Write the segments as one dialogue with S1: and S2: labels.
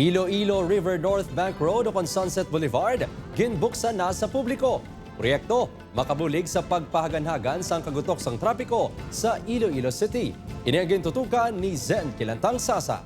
S1: Iloilo River North Bank Road o Sunset Boulevard, ginbuksan na sa publiko. Proyekto, makabulig sa pagpahaganhagan sa kagutok sang trapiko sa Iloilo City. Ini ang gintutukan ni Zen Kilantang Sasa.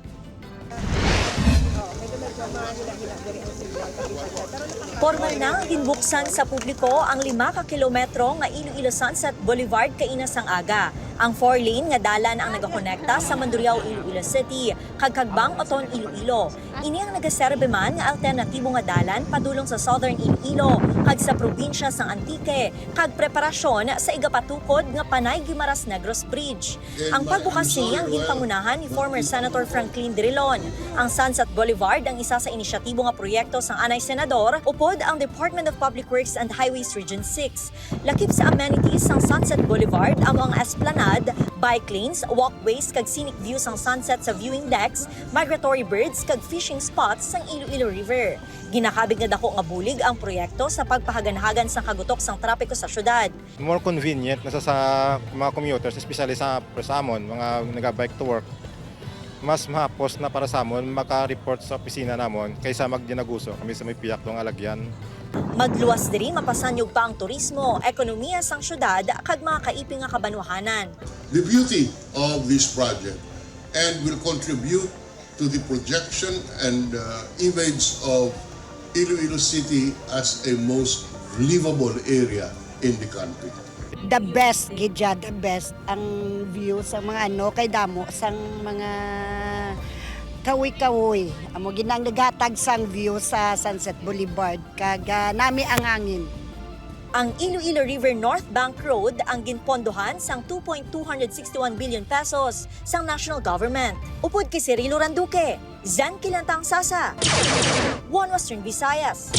S2: Formal na ginbuksan sa publiko ang 5 kilometro nga Iloilo Sunset Boulevard kainasang aga. Ang 4-lane nga dalan ang nagakonekta sa Mandurriao, Iloilo City, kag Kagbang, Oton, Iloilo. Ini ang nagaserbe man nga alternatibo nga dalan padulong sa Southern Iloilo, kag sa probinsya sang Antique, kag preparasyon sa igapatukod nga Panay Guimaras Negros Bridge. Ang pagbukas niya ang ginpangunahan ni former Senator Franklin Drilon. Ang Sunset Boulevard ang isa sa inisyatibo nga proyekto sang anay senador upod ang Department of Public Works and Highways Region 6. Lakip sa amenities sang Sunset Boulevard amo ang esplanade, bike lanes, walkways kag scenic views ang sunset sa viewing decks, migratory birds kag fishing spots sang Iloilo River. Ginakabig nga dako nga bulig ang proyekto sa pagpahaganhagan sa kagutok sang trapiko sa syudad.
S3: More convenient na sa mga commuters, especially sa amon, mga naga-bike to work. Mas mahapos na para sa amon maka-report sa opisina namon kaysa magdinaguso kami sa may piyak ng alagyan.
S2: Magluwas diri mapasanyog pa ang turismo, ekonomiya sang syudad kag mga kaiping nga kabanwahanan.
S4: The beauty of this project and will contribute to the projection and image of Iloilo City as a most livable area in the country.
S5: The best, gidya, the best ang view sa mga kay damo sang mga kawi-kawi. Amo ginang nagatag sang view sa Sunset Boulevard kag nami ang hangin.
S2: Ang Iloilo River North Bank Road ang ginpondohan sang 2.261 billion pesos sang national government. Upod kay Cirilo Randuque, Zen Kilantang Sasa, One Western Visayas.